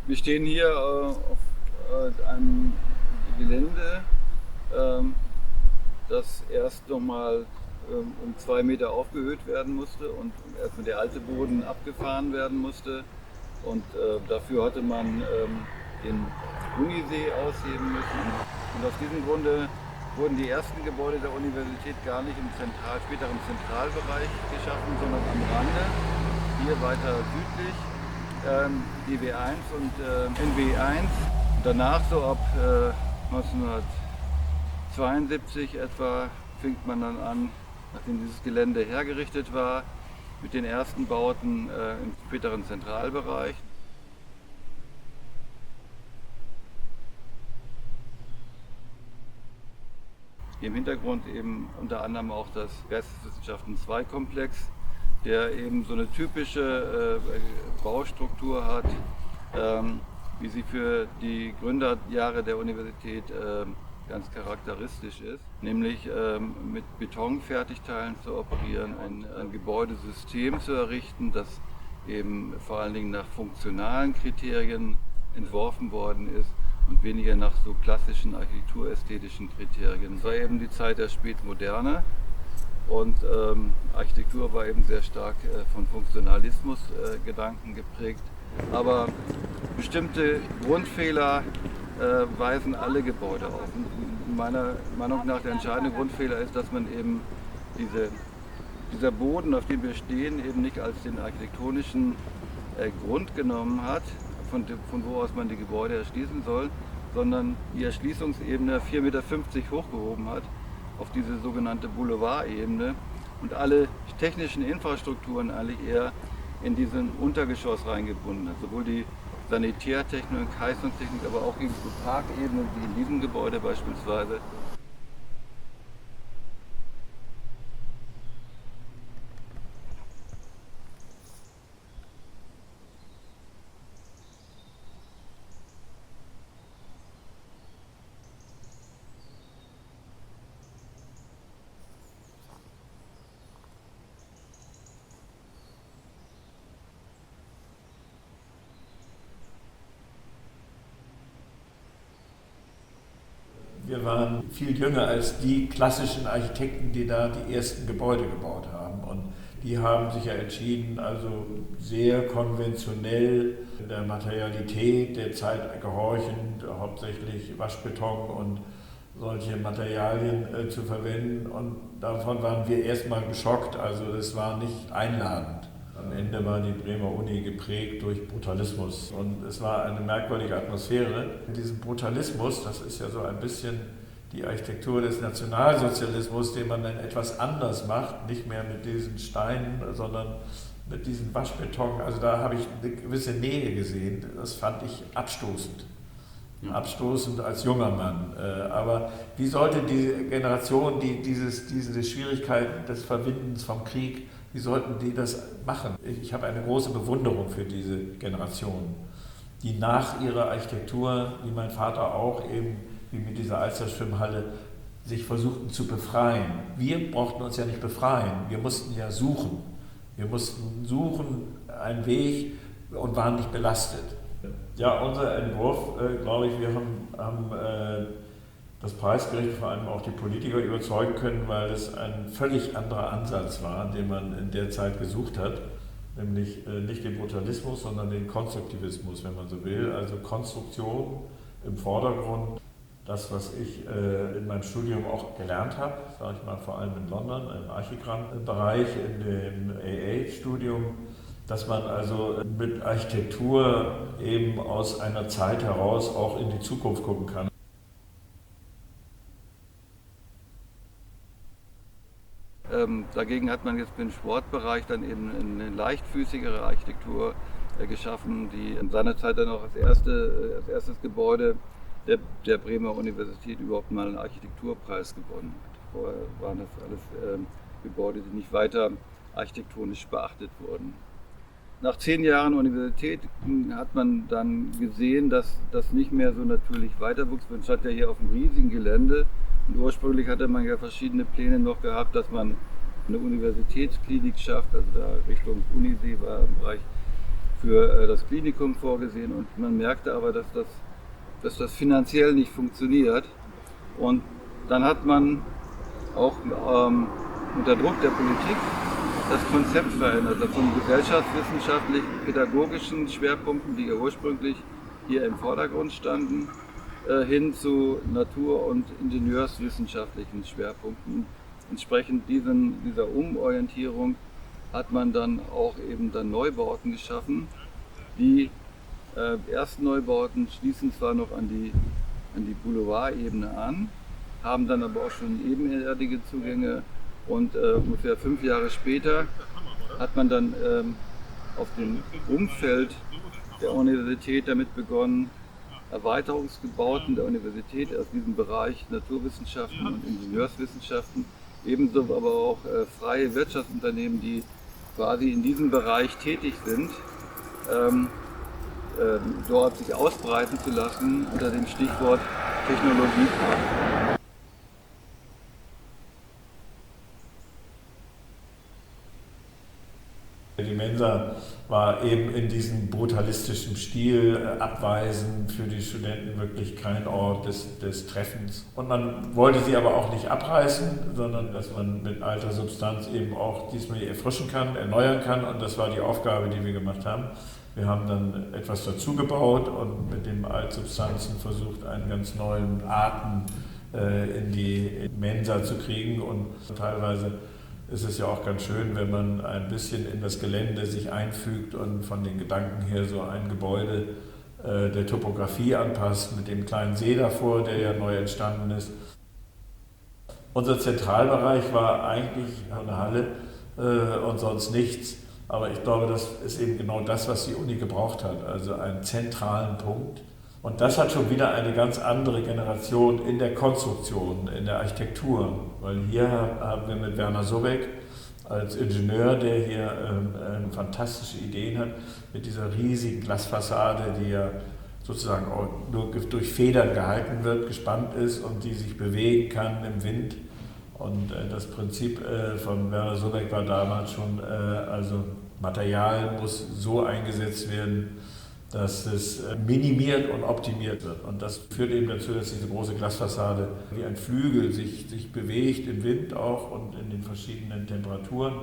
Wir stehen hier auf einem Gelände, das erst nochmal um 2 Meter aufgehöht werden musste und erstmal der alte Boden abgefahren werden musste. Und dafür hatte man den Unisee ausheben müssen. Und aus diesem Grunde wurden die ersten Gebäude der Universität gar nicht im späteren Zentralbereich geschaffen, sondern am Rande, hier weiter südlich, DW1 und NW1. Danach, so ab 1972 etwa, fing man dann an, nachdem dieses Gelände hergerichtet war, mit den ersten Bauten im späteren Zentralbereich. Im Hintergrund eben unter anderem auch das Geisteswissenschaften-II-Komplex, der eben so eine typische Baustruktur hat, wie sie für die Gründerjahre der Universität ganz charakteristisch ist, nämlich mit Betonfertigteilen zu operieren, ein Gebäudesystem zu errichten, das eben vor allen Dingen nach funktionalen Kriterien entworfen worden ist und weniger nach so klassischen architekturästhetischen Kriterien. Es war eben die Zeit der Spätmoderne und Architektur war eben sehr stark von Funktionalismus-Gedanken geprägt. Aber bestimmte Grundfehler weisen alle Gebäude auf. Meiner Meinung nach der entscheidende Grundfehler ist, dass man eben dieser Boden, auf dem wir stehen, eben nicht als den architektonischen Grund genommen hat, von wo aus man die Gebäude erschließen soll, sondern die Erschließungsebene 4,50 Meter hochgehoben hat auf diese sogenannte Boulevardebene und alle technischen Infrastrukturen eigentlich eher in diesen Untergeschoss reingebunden hat. Sowohl die Sanitärtechnik und Heizungstechnik, aber auch eben so Parkebenen wie in diesem Gebäude beispielsweise. Wir waren viel jünger als die klassischen Architekten, die da die ersten Gebäude gebaut haben. Und die haben sich ja entschieden, also sehr konventionell der Materialität der Zeit gehorchend, hauptsächlich Waschbeton und solche Materialien zu verwenden. Und davon waren wir erstmal geschockt, also das war nicht einladend. Am Ende war die Bremer Uni geprägt durch Brutalismus und es war eine merkwürdige Atmosphäre. In diesem Brutalismus, das ist ja so ein bisschen die Architektur des Nationalsozialismus, den man dann etwas anders macht, nicht mehr mit diesen Steinen, sondern mit diesem Waschbeton. Also da habe ich eine gewisse Nähe gesehen, das fand ich abstoßend. Abstoßend als junger Mann. Aber wie sollte die Generation, die diese Schwierigkeiten des Verwindens vom Krieg, wie sollten die das machen? Ich habe eine große Bewunderung für diese Generation, die nach ihrer Architektur, wie mein Vater auch, eben wie mit dieser Alsterschwimmhalle, sich versuchten zu befreien. Wir brauchten uns ja nicht befreien, wir mussten ja suchen. Wir mussten suchen einen Weg und waren nicht belastet. Ja, unser Entwurf, glaube ich, wir haben das Preisgericht, vor allem auch die Politiker überzeugen können, weil es ein völlig anderer Ansatz war, den man in der Zeit gesucht hat, nämlich nicht den Brutalismus, sondern den Konstruktivismus, wenn man so will, also Konstruktion im Vordergrund. Das, was ich in meinem Studium auch gelernt habe, sage ich mal, vor allem in London, im Archigramm-Bereich, in dem AA-Studium, dass man also mit Architektur eben aus einer Zeit heraus auch in die Zukunft gucken kann. Dagegen hat man jetzt im Sportbereich dann eben eine leichtfüßigere Architektur geschaffen, die in seiner Zeit dann auch als erstes Gebäude der Bremer Universität überhaupt mal einen Architekturpreis gewonnen hat. Vorher waren das alles Gebäude, die nicht weiter architektonisch beachtet wurden. Nach 10 Jahren Universität hat man dann gesehen, dass das nicht mehr so natürlich weiterwuchs. Man stand ja hier auf einem riesigen Gelände und ursprünglich hatte man ja verschiedene Pläne noch gehabt, dass man eine Universitätsklinik schafft, also da Richtung Unisee war im Bereich für das Klinikum vorgesehen und man merkte aber, dass das finanziell nicht funktioniert. Und dann hat man auch unter Druck der Politik das Konzept verändert, also von gesellschaftswissenschaftlichen, pädagogischen Schwerpunkten, die ja ursprünglich hier im Vordergrund standen, hin zu natur- und ingenieurswissenschaftlichen Schwerpunkten. Entsprechend dieser Umorientierung hat man dann auch eben dann Neubauten geschaffen. Die ersten Neubauten schließen zwar noch an die Boulevardebene an, haben dann aber auch schon ebenerdige Zugänge und ungefähr 5 Jahre später hat man dann auf dem Umfeld der Universität damit begonnen, Erweiterungsgebauten der Universität aus diesem Bereich Naturwissenschaften und Ingenieurswissenschaften, ebenso aber auch freie Wirtschaftsunternehmen, die quasi in diesem Bereich tätig sind, dort sich ausbreiten zu lassen unter dem Stichwort Technologiepark. Die Mensa war eben in diesem brutalistischen Stil abweisend, für die Studenten wirklich kein Ort des Treffens. Und man wollte sie aber auch nicht abreißen, sondern dass man mit alter Substanz eben auch diesmal erfrischen kann, erneuern kann. Und das war die Aufgabe, die wir gemacht haben. Wir haben dann etwas dazu gebaut und mit den Altsubstanzen versucht, einen ganz neuen Atem in die Mensa zu kriegen. Und teilweise ist es ja auch ganz schön, wenn man ein bisschen in das Gelände sich einfügt und von den Gedanken her so ein Gebäude der Topografie anpasst, mit dem kleinen See davor, der ja neu entstanden ist. Unser Zentralbereich war eigentlich eine Halle und sonst nichts. Aber ich glaube, das ist eben genau das, was die Uni gebraucht hat, also einen zentralen Punkt. Und das hat schon wieder eine ganz andere Generation in der Konstruktion, in der Architektur. Weil hier haben wir mit Werner Sobeck als Ingenieur, der hier fantastische Ideen hat, mit dieser riesigen Glasfassade, die ja sozusagen auch nur durch Federn gehalten wird, gespannt ist und die sich bewegen kann im Wind. Und das Prinzip von Werner Sobeck war damals schon, also Material muss so eingesetzt werden, dass es minimiert und optimiert wird. Und das führt eben dazu, dass diese große Glasfassade wie ein Flügel sich bewegt, im Wind auch und in den verschiedenen Temperaturen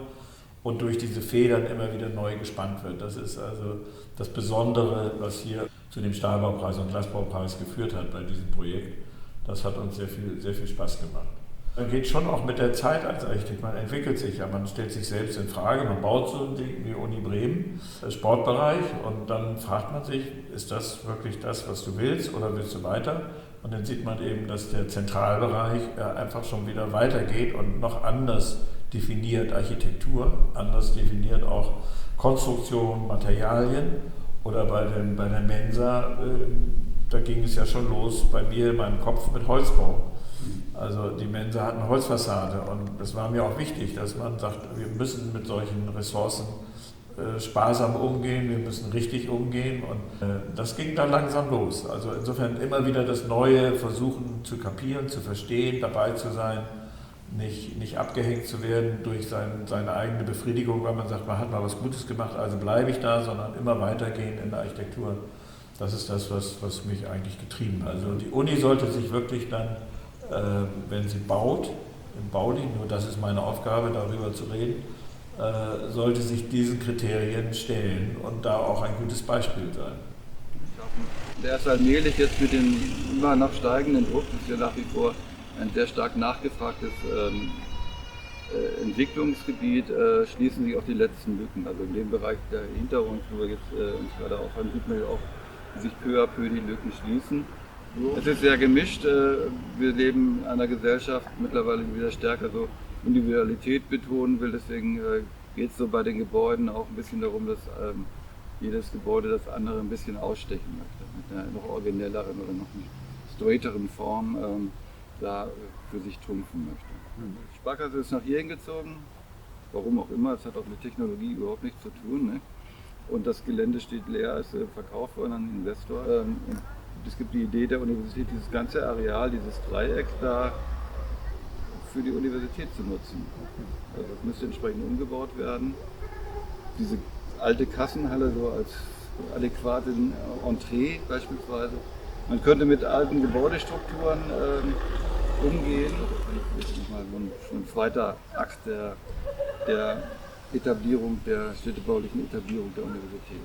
und durch diese Federn immer wieder neu gespannt wird. Das ist also das Besondere, was hier zu dem Stahlbaupreis und Glasbaupreis geführt hat bei diesem Projekt. Das hat uns sehr viel Spaß gemacht. Man geht schon auch mit der Zeit als Architekt, man entwickelt sich ja, man stellt sich selbst in Frage, man baut so ein Ding wie Uni Bremen, Sportbereich, und dann fragt man sich, ist das wirklich das, was du willst, oder willst du weiter? Und dann sieht man eben, dass der Zentralbereich einfach schon wieder weitergeht und noch anders definiert Architektur, anders definiert auch Konstruktion, Materialien, oder bei der Mensa, da ging es ja schon los bei mir in meinem Kopf mit Holzbau. Also die Mensa hat eine Holzfassade und das war mir auch wichtig, dass man sagt, wir müssen mit solchen Ressourcen sparsam umgehen, wir müssen richtig umgehen, und das ging dann langsam los. Also insofern immer wieder das Neue versuchen zu kapieren, zu verstehen, dabei zu sein, nicht abgehängt zu werden durch seine eigene Befriedigung, weil man sagt, man hat mal was Gutes gemacht, also bleibe ich da, sondern immer weitergehen in der Architektur. Das ist das, was mich eigentlich getrieben hat. Also die Uni sollte sich wirklich dann, wenn sie baut, im Bauling, nur das ist meine Aufgabe, darüber zu reden, sollte sich diesen Kriterien stellen und da auch ein gutes Beispiel sein. Der ist allmählich jetzt mit dem immer noch steigenden Druck, das ist ja nach wie vor ein sehr stark nachgefragtes Entwicklungsgebiet, schließen sich auch die letzten Lücken. Also in dem Bereich der hinter uns, wo wir jetzt uns gerade aufhalten, sieht man ja auch, wie sich peu à peu die Lücken schließen. Es ist sehr gemischt. Wir leben in einer Gesellschaft mittlerweile, die wieder stärker so Individualität betonen will. Deswegen geht es so bei den Gebäuden auch ein bisschen darum, dass jedes Gebäude das andere ein bisschen ausstechen möchte. Mit einer noch originelleren oder noch straighteren Form da für sich trumpfen möchte. Die Sparkasse ist nach hierhin gezogen. Warum auch immer. Es hat auch mit Technologie überhaupt nichts zu tun. Ne? Und das Gelände steht leer, ist verkauft worden an den Investor. Es gibt die Idee der Universität, dieses ganze Areal, dieses Dreieck da für die Universität zu nutzen. Also das müsste entsprechend umgebaut werden. Diese alte Kassenhalle so als adäquaten Entree beispielsweise. Man könnte mit alten Gebäudestrukturen umgehen. Das ist nochmal so ein zweiter Akt der Etablierung, der städtebaulichen Etablierung der Universität.